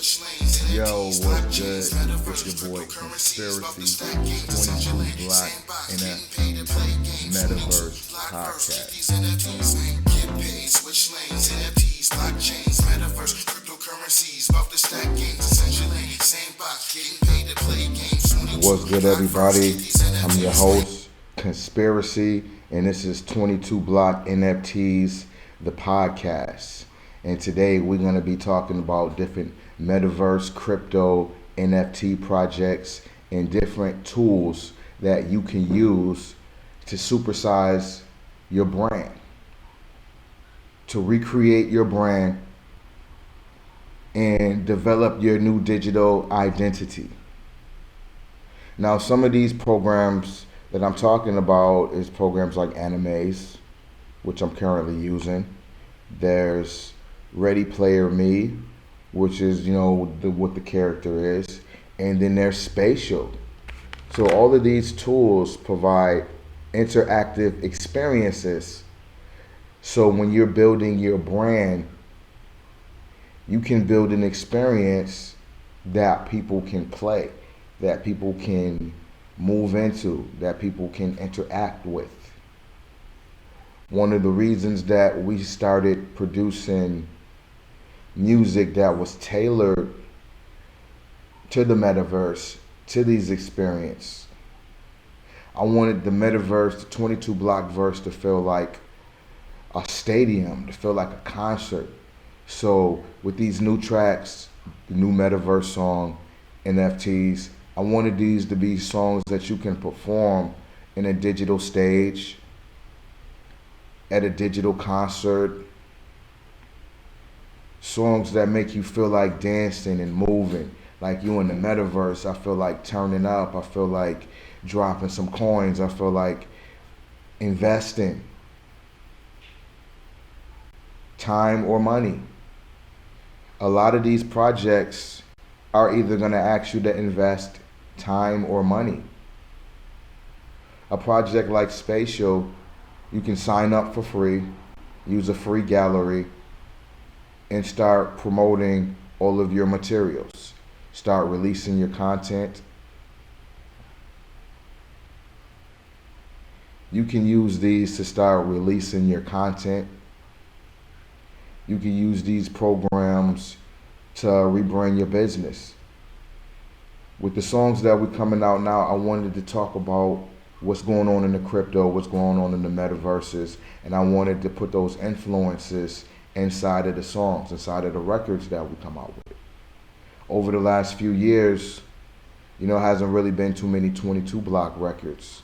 Yo, what's good? It's your boy Conspiracy, 22Block, NFTeez Metaverse Podcast. Get paid, switch lanes, NFTs, blockchains, Metaverse, cryptocurrencies, about to stack games, essentially, Sandbox, getting paid to play games. What's good, everybody? I'm your host, Conspiracy, and this is 22Block NFTeez, the podcast. And today we're going to be talking about different Metaverse, crypto, NFT projects, and different tools that you can use to supersize your brand, to recreate your brand, and develop your new digital identity. Now, some of these programs that I'm talking about is programs like NFTeez, which I'm currently using. There's Ready Player Me, which is, what the character is. And then there's Spatial. So all of these tools provide interactive experiences. So when you're building your brand, you can build an experience that people can play, that people can move into, that people can interact with. One of the reasons that we started producing music that was tailored to the metaverse, to these experiences. I wanted the metaverse, the 22Block verse, to feel like a stadium, to feel like a concert. So with these new tracks, the new metaverse song, NFTeez, I wanted these to be songs that you can perform in a digital stage, at a digital concert, songs that make you feel like dancing and moving, like you in the metaverse. I feel like turning up. I feel like dropping some coins. I feel like investing time or money. A lot of these projects are either going to ask you to invest time or money. A project like Spatial, you can sign up for free, use a free gallery, and start promoting all of your materials. Start releasing your content. You can use these to start releasing your content. You can use these programs to rebrand your business. With the songs that we're coming out now, I wanted to talk about what's going on in the crypto, what's going on in the metaverses, and I wanted to put those influences inside of the songs, inside of the records that we come out with. Over the last few years, hasn't really been too many 22Block records.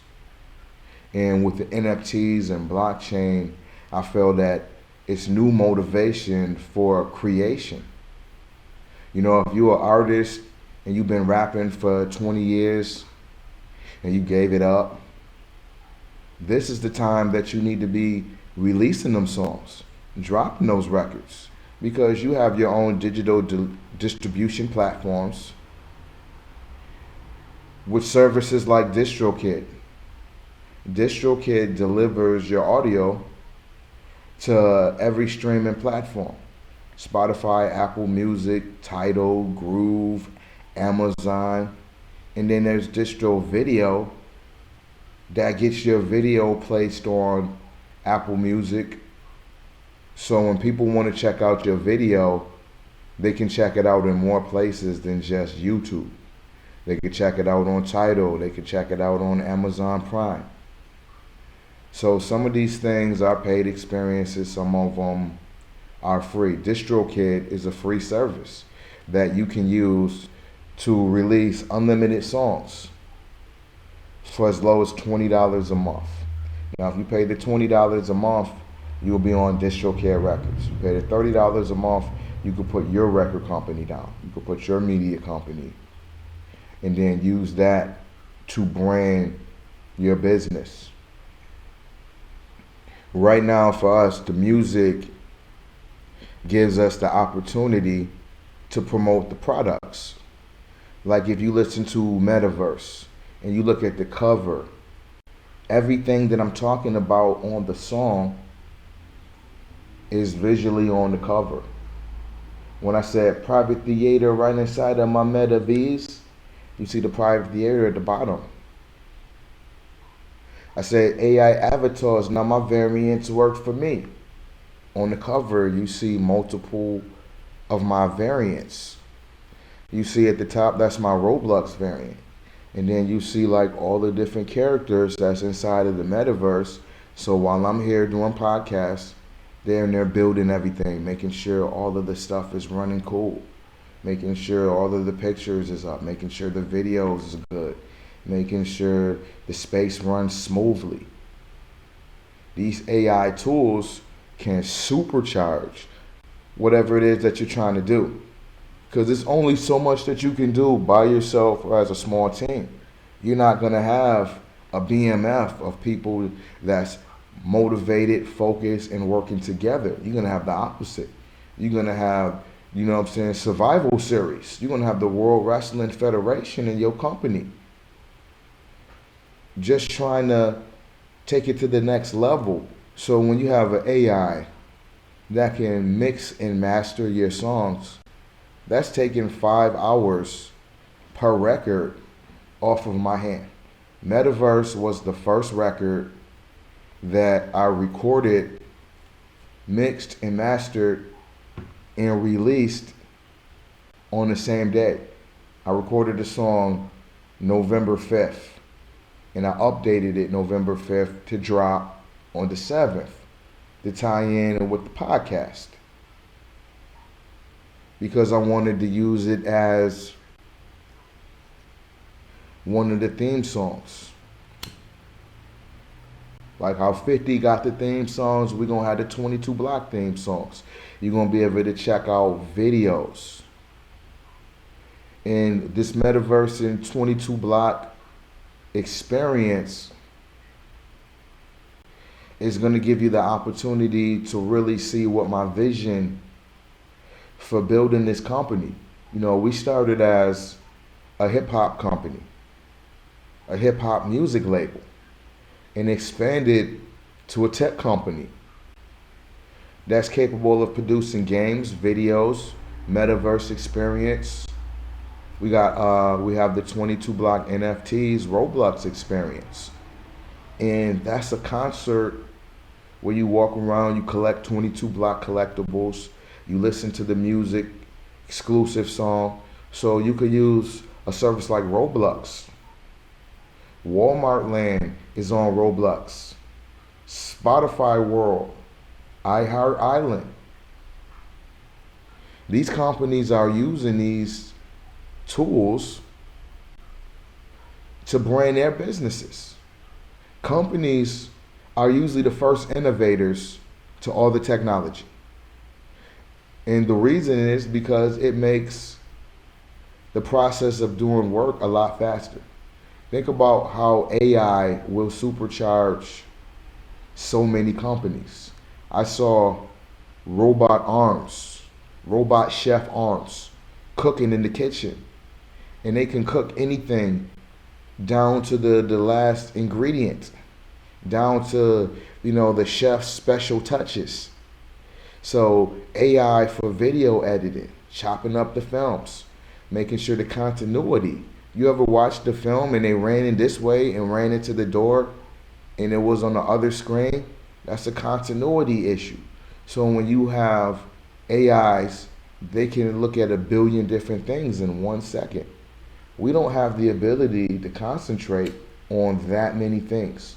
And with the NFTs and blockchain, I feel that it's new motivation for creation. If you're an artist and you've been rapping for 20 years and you gave it up, this is the time that you need to be releasing them songs, dropping those records, because you have your own digital distribution platforms with services like DistroKid. DistroKid delivers your audio to every streaming platform: Spotify, Apple Music, Tidal, Groove, Amazon. And then there's Distro Video that gets your video placed on Apple Music. So when people want to check out your video, they can check it out in more places than just YouTube. They can check it out on Tidal. They can check it out on Amazon Prime. So some of these things are paid experiences. Some of them are free. DistroKid is a free service that you can use to release unlimited songs for as low as $20 a month. Now, if you pay the $20 a month, you'll be on DistroKid Records. You pay the $30 a month, you can put your record company down. You can put your media company and then use that to brand your business. Right now, for us, the music gives us the opportunity to promote the products. Like if you listen to Metaverse and you look at the cover, everything that I'm talking about on the song is visually on the cover. When I said private theater right inside of my NFTeez, you see the private theater at the bottom. I said AI avatars, now my variants work for me. On the cover, you see multiple of my variants. You see at the top, that's my Roblox variant. And then you see like all the different characters that's inside of the metaverse. So while I'm here doing podcasts, they're building everything, making sure all of the stuff is running cool, making sure all of the pictures is up, making sure the videos is good, making sure the space runs smoothly. These AI tools can supercharge whatever it is that you're trying to do. Because there's only so much that you can do by yourself or as a small team. You're not going to have a BMF of people that's motivated, focused, and working together. You're going to have the opposite. You're going to have, survival series. You're going to have the World Wrestling Federation in your company. Just trying to take it to the next level. So when you have an AI that can mix and master your songs, that's taking 5 hours per record off of my hand. Metaverse was the first record that I recorded, mixed and mastered, and released on the same day. I recorded the song November 5th, and I updated it November 5th to drop on the 7th to tie in with the podcast, because I wanted to use it as one of the theme songs. Like how 50 got the theme songs, we're going to have the 22Block theme songs. You're going to be able to check out videos. And this Metaverse and 22Block experience is going to give you the opportunity to really see what my vision for building this company. We started as a hip hop company, a hip hop music label, and expanded to a tech company that's capable of producing games, videos, metaverse experience. We have the 22Block NFTeez Roblox experience. And that's a concert where you walk around, you collect 22Block collectibles, you listen to the music, exclusive song. So you could use a service like Roblox. Walmart Land is on Roblox. Spotify World, iHeart Island. These companies are using these tools to brand their businesses. Companies are usually the first innovators to all the technology. And the reason is because it makes the process of doing work a lot faster. Think about how AI will supercharge so many companies. I saw robot arms, robot chef arms cooking in the kitchen. And they can cook anything down to the last ingredient, down to, the chef's special touches. So AI for video editing, chopping up the films, making sure the continuity. You ever watched the film and they ran in this way and ran into the door and it was on the other screen? That's a continuity issue. So when you have AIs, they can look at 1 billion different things in 1 second. We don't have the ability to concentrate on that many things.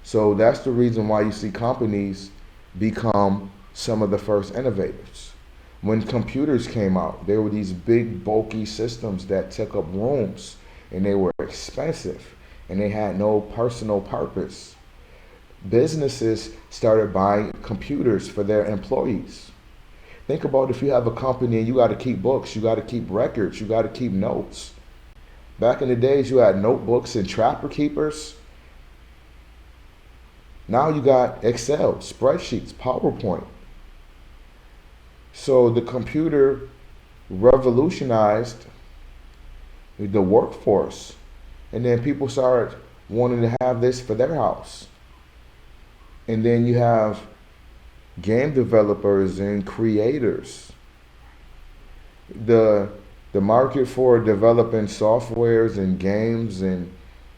So that's the reason why you see companies become some of the first innovators. When computers came out, there were these big, bulky systems that took up rooms, and they were expensive, and they had no personal purpose. Businesses started buying computers for their employees. Think about if you have a company and you got to keep books, you got to keep records, you got to keep notes. Back in the days, you had notebooks and trapper keepers. Now you got Excel, spreadsheets, PowerPoint. So the computer revolutionized the workforce. And then people started wanting to have this for their house. And then you have game developers and creators The the market for developing softwares and games and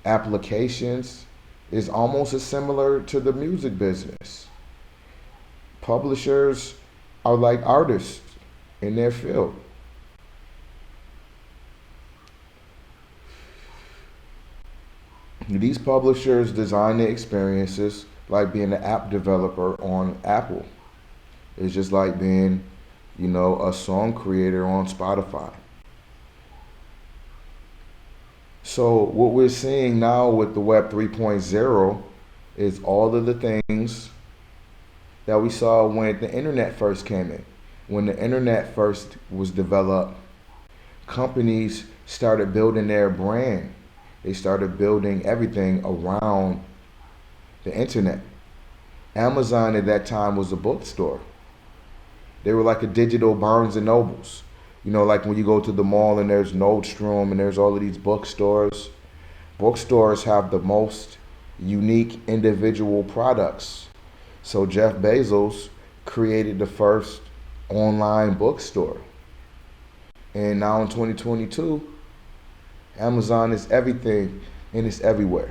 applications is almost as similar to the music business. Publishers are like artists in their field. These publishers design the experiences like being an app developer on Apple. It's just like being, a song creator on Spotify. So what we're seeing now with the Web 3.0 is all of the things that we saw when the internet first came in. When the internet first was developed, companies started building their brand. They started building everything around the internet. Amazon at that time was a bookstore. They were like a digital Barnes and Nobles. Like when you go to the mall and there's Nordstrom and there's all of these bookstores. Bookstores have the most unique individual products. So Jeff Bezos created the first online bookstore. And now in 2022, Amazon is everything and it's everywhere.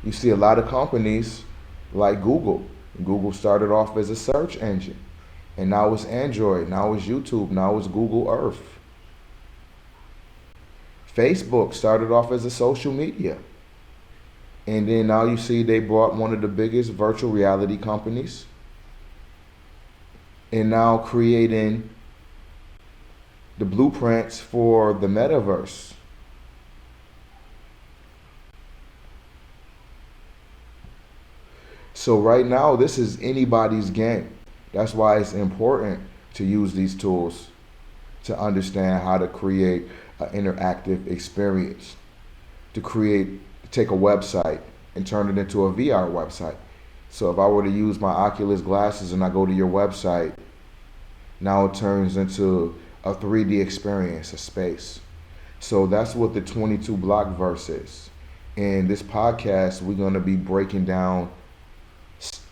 You see a lot of companies like Google. Google started off as a search engine. And now it's Android, now it's YouTube, now it's Google Earth. Facebook started off as a social media. And then now you see they brought one of the biggest virtual reality companies and now creating the blueprints for the Metaverse. So right now, this is anybody's game. That's why it's important to use these tools to understand how to create an interactive experience, take a website and turn it into a VR website. So if I were to use my Oculus glasses and I go to your website, now it turns into a 3D experience, a space. So that's what the 22Block verse is. In this podcast, we're going to be breaking down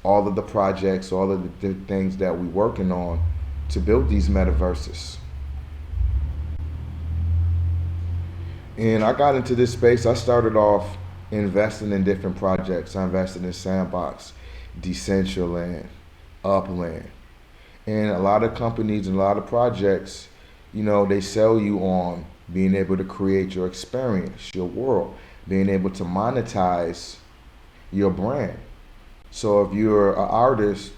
all of the projects, all of the things that we're working on to build these metaverses. And I got into this space. I started off investing in different projects. I invested in Sandbox, Decentralized, Upland. And a lot of companies and a lot of projects, they sell you on being able to create your experience, your world, being able to monetize your brand. So if you're an artist,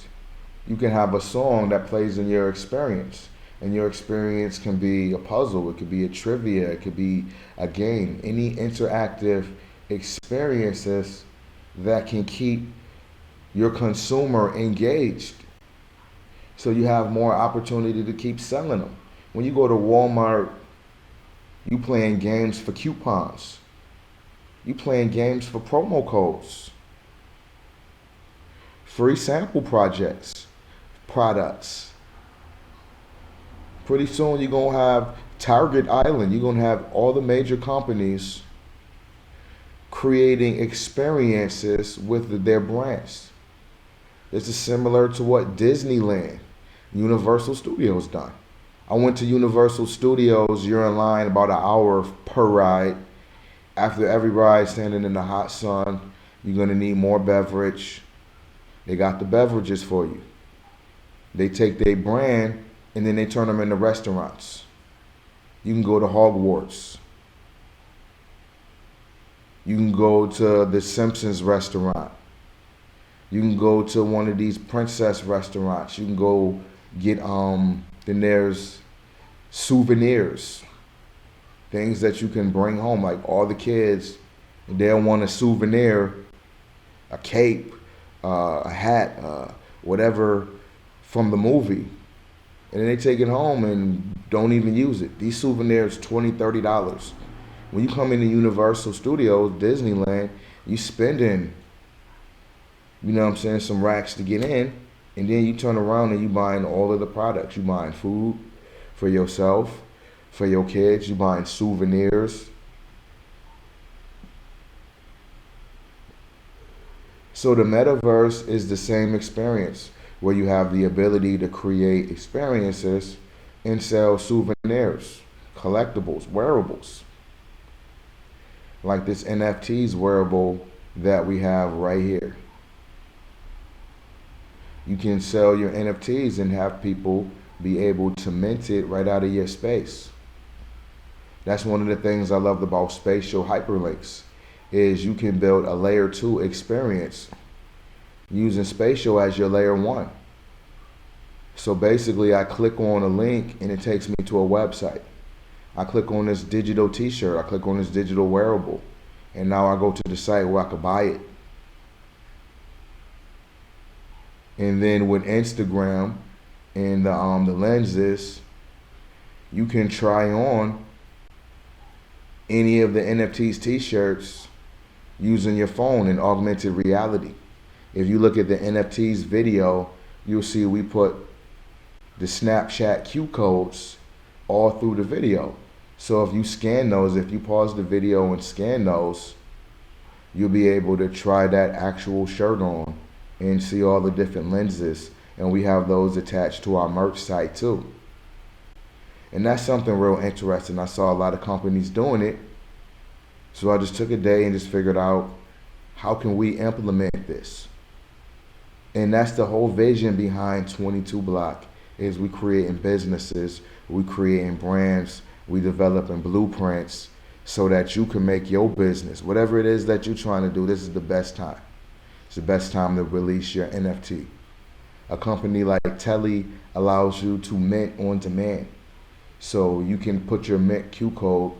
you can have a song that plays in your experience. And your experience can be a puzzle, it could be a trivia, it could be a game. Any interactive experiences that can keep your consumer engaged. So you have more opportunity to keep selling them. When you go to Walmart, you playing games for coupons. You playing games for promo codes. Free sample products. Pretty soon you're going to have Target Island. You're going to have all the major companies creating experiences with their brands. This is similar to what Disneyland, Universal Studios done. I went to Universal Studios. You're in line about an hour per ride. After every ride, standing in the hot sun, you're going to need more beverage. They got the beverages for you. They take their brand and then they turn them into restaurants. You can go to Hogwarts. You can go to the Simpsons restaurant. You can go to one of these princess restaurants. You can go get, then there's souvenirs. Things that you can bring home. Like all the kids, they'll want a souvenir, a cape, a hat, whatever from the movie. And then they take it home and don't even use it. These souvenirs, $20, $30. When you come into Universal Studios, Disneyland, you spending, some racks to get in. And then you turn around and you buying all of the products. You buying food for yourself, for your kids. You buying souvenirs. So the metaverse is the same experience where you have the ability to create experiences and sell souvenirs, collectibles, wearables, like this NFTeez wearable that we have right here. You can sell your NFTs and have people be able to mint it right out of your space. That's one of the things I loved about spatial hyperlinks, is you can build a layer 2 experience using spatial as your layer 1. So basically I click on a link and it takes me to a website. I click on this digital t-shirt, I click on this digital wearable, and now I go to the site where I could buy it. And then with Instagram and the lenses, you can try on any of the NFTeez t-shirts using your phone in augmented reality. If you look at the NFTeez video, you'll see we put the Snapchat Q codes all through the video. So if you scan those, if you pause the video and scan those, you'll be able to try that actual shirt on and see all the different lenses. And we have those attached to our merch site too. And that's something real interesting. I saw a lot of companies doing it. So I just took a day and just figured out, how can we implement this? And that's the whole vision behind 22Block, is we creating businesses, we creating brands, we developing blueprints so that you can make your business, whatever it is that you're trying to do, this is the best time. It's the best time to release your NFT. A company like Telly allows you to mint on demand. So you can put your mint Q code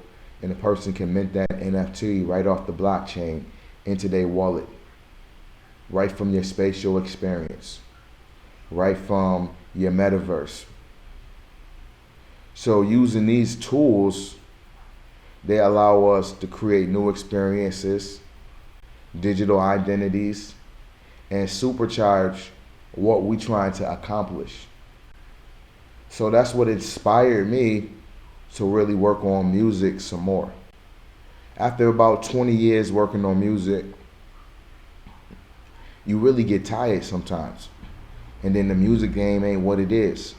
and the person can mint that NFT right off the blockchain into their wallet, right from your spatial experience, right from your metaverse. So using these tools, they allow us to create new experiences, digital identities, and supercharge what we're trying to accomplish. So that's what inspired me to really work on music some more. After about 20 years working on music, you really get tired sometimes. And then the music game ain't what it is.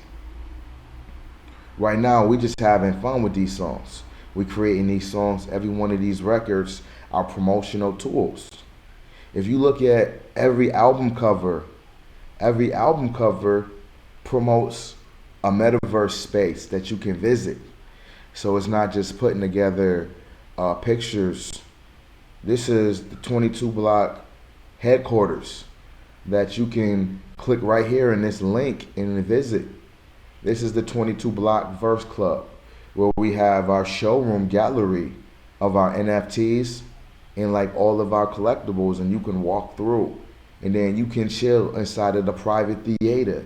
Right now, we just having fun with these songs. We creating these songs. Every one of these records are promotional tools. If you look at every album cover promotes a metaverse space that you can visit. So it's not just putting together pictures. This is the 22Block headquarters that you can click right here in this link and visit. This is the 22Block Verse Club, where we have our showroom gallery of our NFTs and like all of our collectibles, and you can walk through and then you can chill inside of the private theater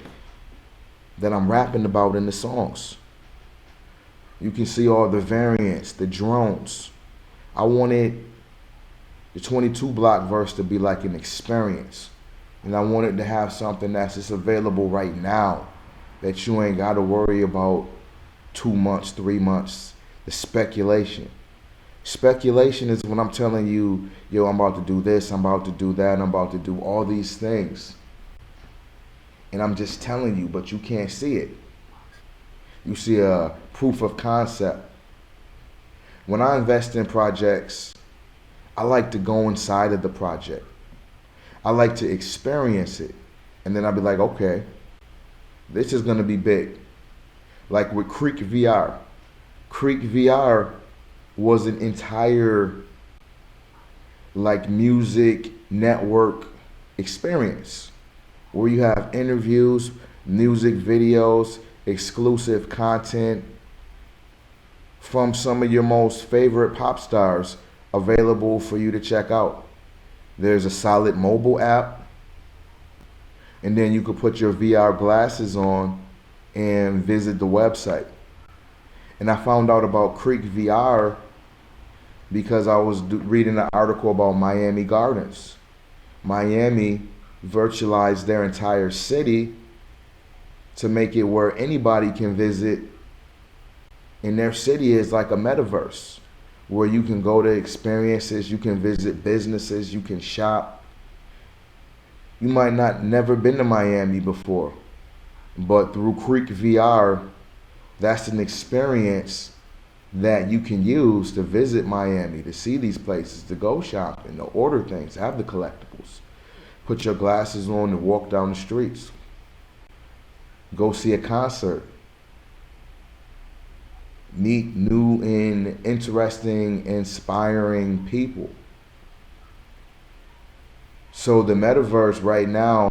that I'm rapping about in the songs. You can see all the variants, the drones. I wanted the 22Block verse to be like an experience. And I wanted to have something that's just available right now, that you ain't got to worry about 2 months, 3 months, the speculation. Speculation is when I'm telling you, yo, I'm about to do this, I'm about to do that, I'm about to do all these things. And I'm just telling you, but you can't see it. You see a proof of concept. When I invest in projects, I like to go inside of the project. I like to experience it. And then I'll be like, okay, this is going to be big. Like with Creek VR. Creek VR was an entire like music network experience where you have interviews, music videos, exclusive content from some of your most favorite pop stars available for you to check out. There's a solid mobile app, and then you could put your VR glasses on and visit the website. And I found out about Creek VR because I was reading an article about Miami Gardens. Miami virtualized their entire city to make it where anybody can visit, and their city is like a metaverse where you can go to experiences, you can visit businesses, you can shop. You might not never been to Miami before, but through Creek VR, That's an experience that you can use to visit Miami, to see these places, to go shopping, to order things, have the collectibles. Put your glasses on and walk down the streets. Go see a concert. Meet new and interesting, inspiring people. So the metaverse right now,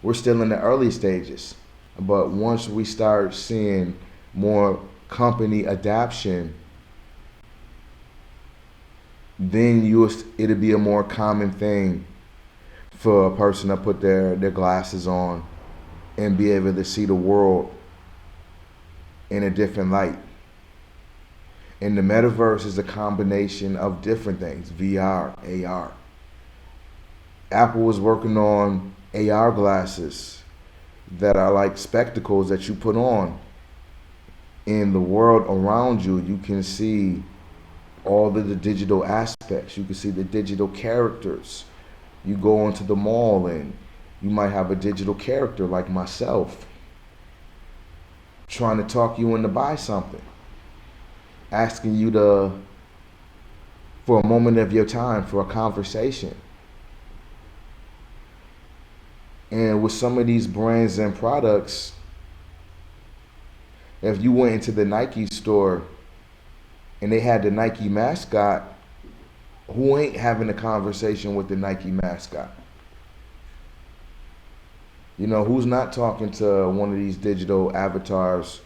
we're still in the early stages. But once we start seeing more company adoption, then it'll be a more common thing for a person to put their glasses on and be able to see the world in a different light. And the metaverse is a combination of different things, VR, AR. Apple was working on AR glasses that are like spectacles that you put on. In the world around you, you can see all of the digital aspects. You can see the digital characters. You go into the mall and you might have a digital character like myself trying to talk you into buy something, asking you for a moment of your time for a conversation. And with some of these brands and products, if you went into the Nike store and they had the Nike mascot, who ain't having a conversation with the Nike mascot? You know, who's not talking to one of these digital avatars?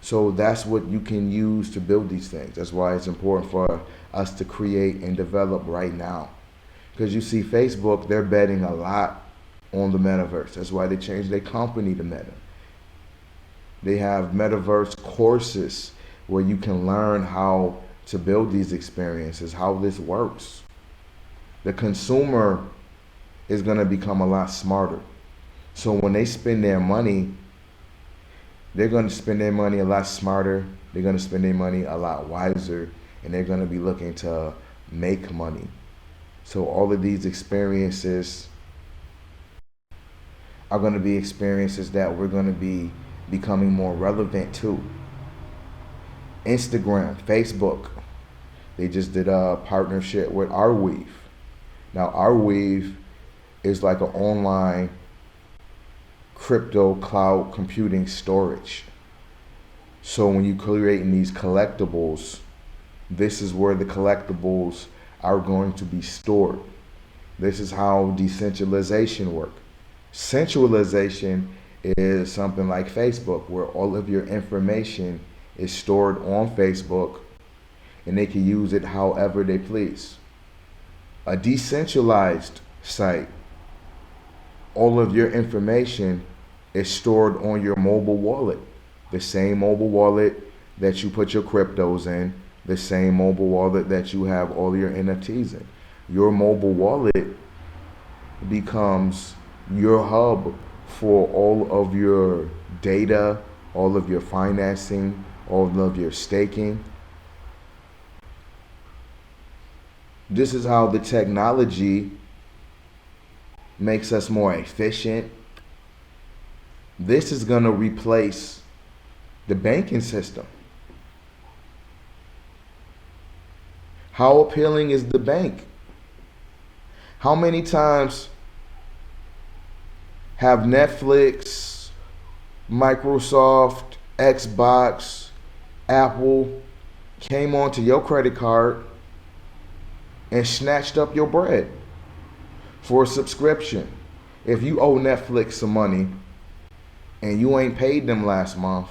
So that's what you can use to build these things. That's why it's important for us to create and develop right now. Because you see Facebook, they're betting a lot on the metaverse. That's why they changed their company to Meta. They have metaverse courses where you can learn how to build these experiences, how this works. The consumer is going to become a lot smarter. So when they spend their money, they're going to spend their money a lot smarter. They're going to spend their money a lot wiser, and they're going to be looking to make money. So all of these experiences are going to be experiences that we're going to be becoming more relevant to. Instagram, Facebook, they just did a partnership with Arweave. Now Arweave is like an online crypto cloud computing storage. So when you're creating these collectibles, this is where the collectibles are going to be stored. This is how decentralization works. Centralization is something like Facebook, where all of your information is stored on Facebook and they can use it however they please. A decentralized site, all of your information is stored on your mobile wallet. The same mobile wallet that you put your cryptos in, the same mobile wallet that you have all your NFTs in. Your mobile wallet becomes your hub for all of your data, all of your financing, all of your staking. This is how the technology makes us more efficient. This is going to replace the banking system. How appealing is the bank? How many times have Netflix, Microsoft, Xbox, Apple came onto your credit card and snatched up your bread for a subscription? If you owe Netflix some money and you ain't paid them last month,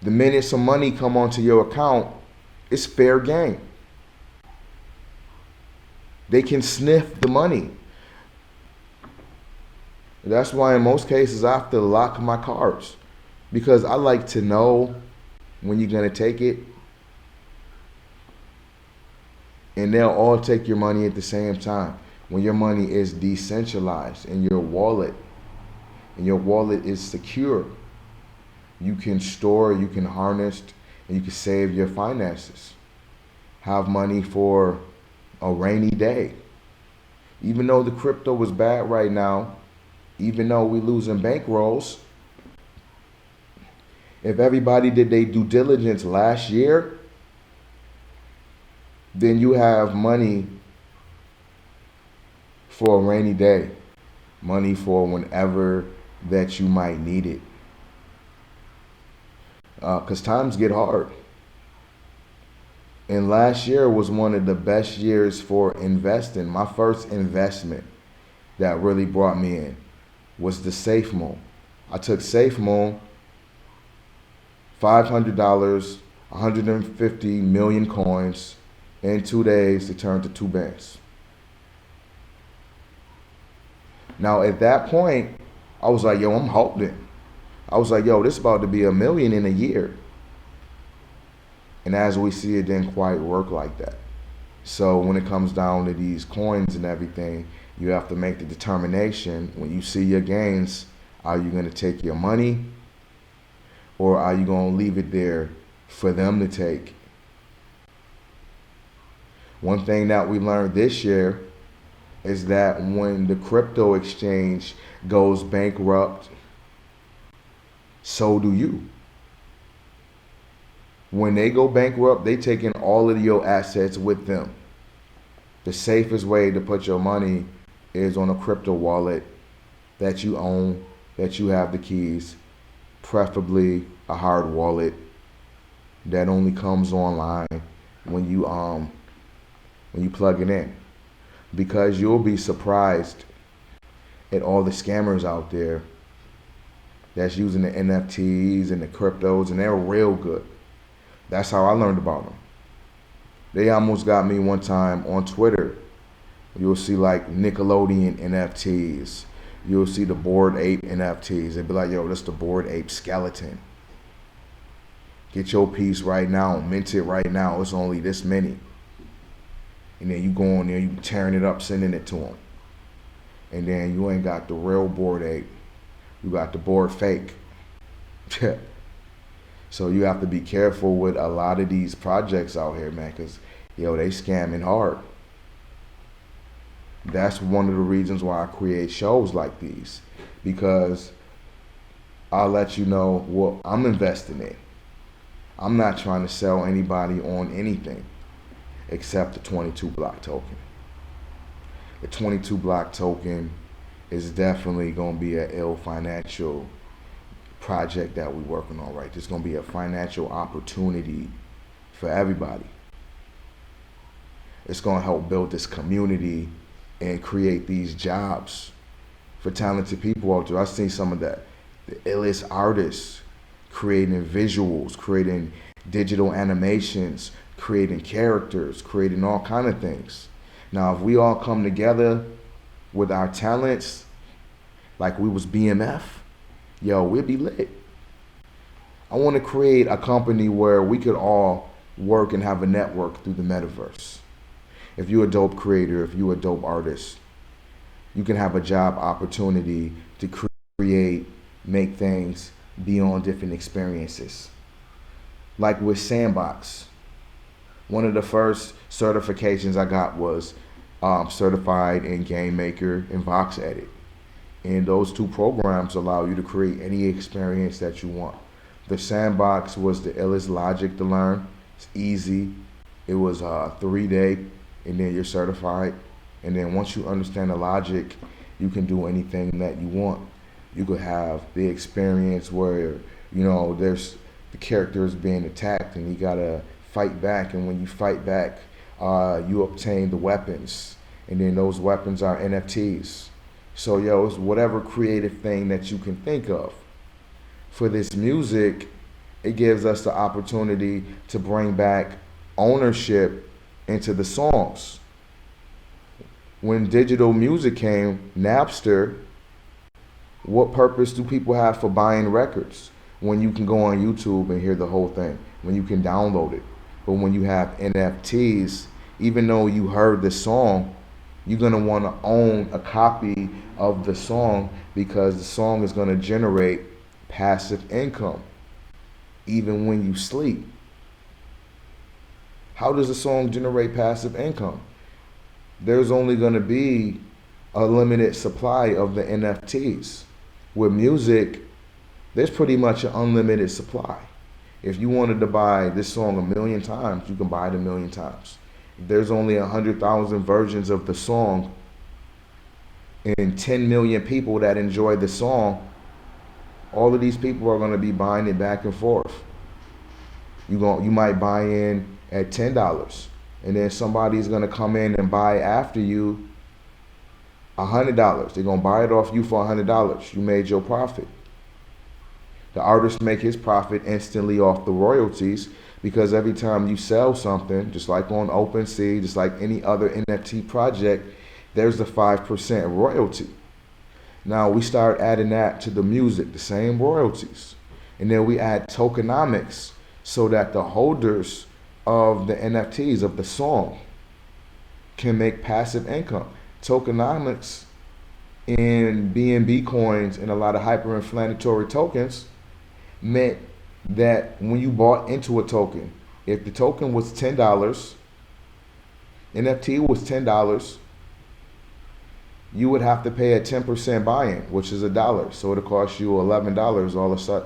the minute some money come onto your account, it's fair game. They can sniff the money. That's why in most cases I have to lock my cards, because I like to know when you're going to take it, and they'll all take your money at the same time. When your money is decentralized in your wallet, and your wallet is secure, you can store, you can harness, and you can save your finances. Have money for a rainy day. Even though the crypto is bad right now, even though we're losing bankrolls, If everybody did their due diligence last year, then you have money for a rainy day, money for whenever that you might need it. Because times get hard. And last year was one of the best years for investing. My first investment that really brought me in was the Safe Moon. I took Safe Moon, $500, 150 million coins. In 2 days, it turned to 2 bands. Now, at that point, I was like, yo, I'm holding. I was like, yo, this is about to be $1 million in a year. And as we see, it didn't quite work like that. So when it comes down to these coins and everything, you have to make the determination when you see your gains, are you going to take your money or are you going to leave it there for them to take? One thing that we learned this year is that when the crypto exchange goes bankrupt, so do you. When they go bankrupt, they take in all of your assets with them. The safest way to put your money is on a crypto wallet that you own, that you have the keys, preferably a hard wallet that only comes online when you plug it in. Because you'll be surprised at all the scammers out there that's using the NFTs and the cryptos, and they're real good. That's how I learned about them. They almost got me one time on Twitter. You'll see like Nickelodeon NFTs. You'll see the Bored Ape NFTs. They'd be like, yo, this the Bored Ape skeleton. Get your piece right now, mint it right now. It's only this many. And then you go on there, you tearing it up, sending it to them. And then you ain't got the real Bored Ape. You got the Bored Fake. So you have to be careful with a lot of these projects out here, man, because, yo, they scamming hard. That's one of the reasons why I create shows like these, because I'll let you know what I'm investing in. I'm not trying to sell anybody on anything except the 22Block token. The 22Block token is definitely going to be an ill financial project that we're working on, right? There's going to be a financial opportunity for everybody. It's going to help build this community and create these jobs for talented people out there. I've seen some of that. The illest artists creating visuals, creating digital animations, creating characters, creating all kind of things. Now, if we all come together with our talents, like we was BMF, yo, we'd be lit. I want to create a company where we could all work and have a network through the metaverse. If you're a dope creator, if you're a dope artist, you can have a job opportunity to create, make things beyond different experiences. Like with Sandbox, one of the first certifications I got was certified in Game Maker and Vox Edit. And those two programs allow you to create any experience that you want. The Sandbox was the illest logic to learn. It's easy. It was 3 day, and then you're certified. And then once you understand the logic, you can do anything that you want. You could have the experience where, you know, there's the character is being attacked and you gotta fight back. And when you fight back, you obtain the weapons. And then those weapons are NFTs. So, yo, it's whatever creative thing that you can think of. For this music, it gives us the opportunity to bring back ownership into the songs. When digital music came, Napster, what purpose do people have for buying records when you can go on YouTube and hear the whole thing, when you can download it? But when you have NFTs, even though you heard the song, you're going to want to own a copy of the song because the song is going to generate passive income even when you sleep. How does a song generate passive income? There's only going to be a limited supply of the NFTs. With music, there's pretty much an unlimited supply. If you wanted to buy this song 1,000,000 times, you can buy it 1,000,000 times. If there's only 100,000 versions of the song and 10 million people that enjoy the song, all of these people are going to be buying it back and forth. You might buy in at $10, and then somebody's going to come in and buy after you $100. They're going to buy it off you for $100. You made your profit. The artist make his profit instantly off the royalties, because every time you sell something, just like on OpenSea, just like any other NFT project, there's the 5% royalty. Now we start adding that to the music, the same royalties. And then we add tokenomics so that the holders of the NFTs of the song can make passive income. Tokenomics in BNB coins and a lot of hyperinflationary tokens meant that when you bought into a token, if the token was $10, NFT was $10, you would have to pay a 10% buy-in, which is $1. So it'll cost you $11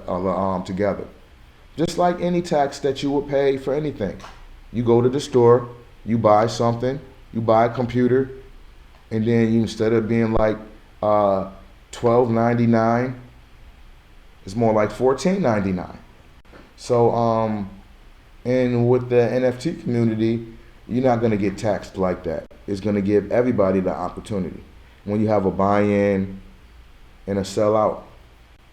all together. Just like any tax that you would pay for anything. You go to the store, you buy something, you buy a computer, and then you, instead of being like $12.99, it's more like $14.99. So, and with the NFT community, you're not going to get taxed like that. It's going to give everybody the opportunity. When you have a buy-in and a sell-out,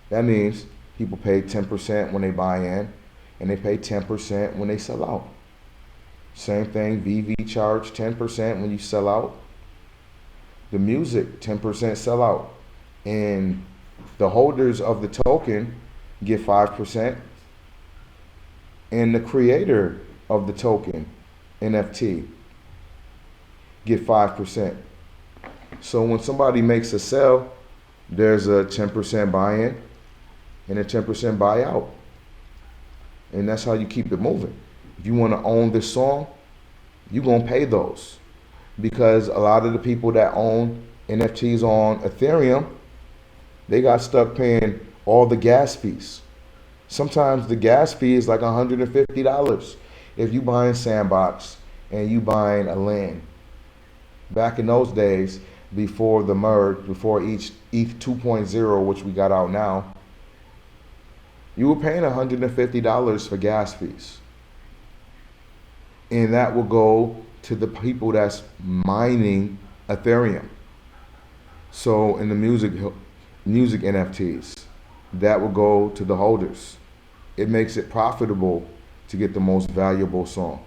that means people pay 10% when they buy in, and they pay 10% when they sell out. Same thing, VV charge 10% when you sell out. The music, 10% sell out. And the holders of the token get 5%. And the creator of the token, NFT, get 5%. So when somebody makes a sell, there's a 10% buy-in and a 10% buyout. And that's how you keep it moving. If you want to own this song, you're going to pay those. Because a lot of the people that own NFTs on Ethereum, they got stuck paying all the gas fees. Sometimes the gas fee is like $150 if you buying Sandbox and you buying a land. Back in those days, before the merge, before ETH 2.0, which we got out now, you were paying $150 for gas fees. And that will go to the people that's mining Ethereum. So in the music NFTs, that will go to the holders. It makes it profitable to get the most valuable song.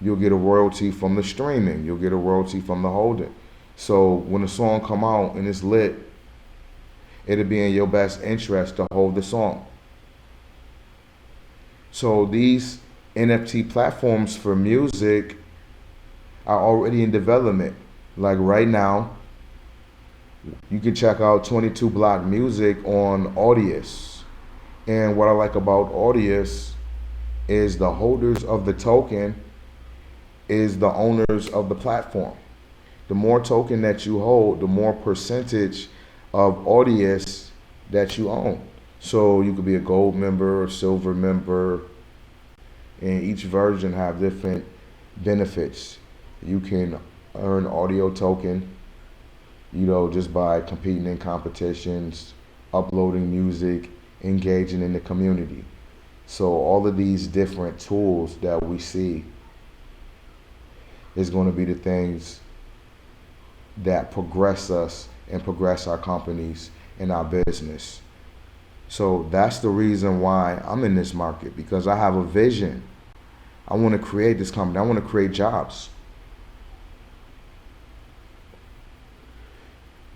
You'll get a royalty from the streaming. You'll get a royalty from the holding. So when the song come out and it's lit, it'll be in your best interest to hold the song. So these NFT platforms for music are already in development. Like right now, you can check out 22Block music on Audius. And what I like about Audius is the holders of the token is the owners of the platform. The more token that you hold, the more percentage of Audius that you own. So you could be a gold member or silver member, and each version have different benefits. You can earn audio token, just by competing in competitions, uploading music, engaging in the community. So all of these different tools that we see is going to be the things that progress us and progress our companies and our business. So that's the reason why I'm in this market, because I have a vision. I want to create this company. I want to create jobs.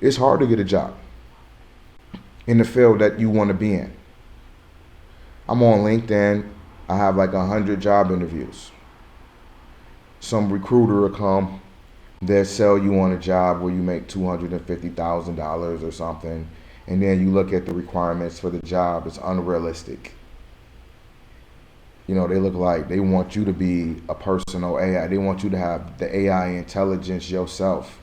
It's hard to get a job in the field that you want to be in. I'm on LinkedIn. I have like 100 job interviews. Some recruiter will come, they'll sell you on a job where you make $250,000 or something, and then you look at the requirements for the job, it's unrealistic. They look like they want you to be a personal AI. They want you to have the AI intelligence yourself.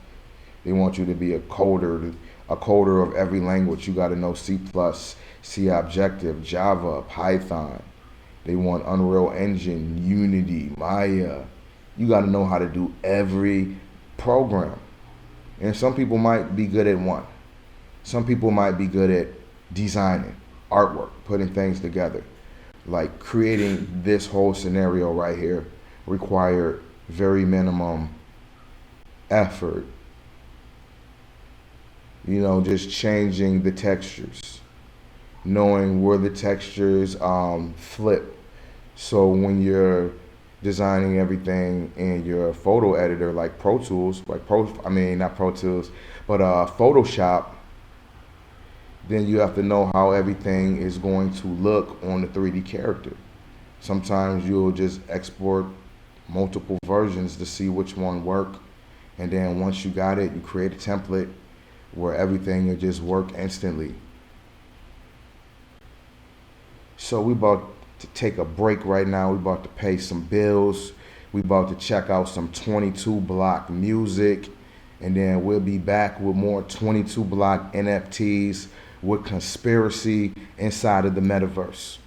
They want you to be a coder, a coder of every language. You got to know C++, C Objective, Java, Python. They want Unreal Engine, Unity, Maya. You got to know how to do every program. And some people might be good at one. Some people might be good at designing, artwork, putting things together. Like creating this whole scenario right here required very minimum effort. You know, just changing the textures, knowing where the textures flip. So when you're designing everything in your photo editor like Pro Tools, not Pro Tools, but Photoshop, then you have to know how everything is going to look on the 3D character. Sometimes you'll just export multiple versions to see which one work, and then once you got it, you create a template where everything will just work instantly. So we about to take a break right now. We about to pay some bills. We about to check out some 22Block music, and then we'll be back with more 22Block NFTs with conspiracy inside of the metaverse.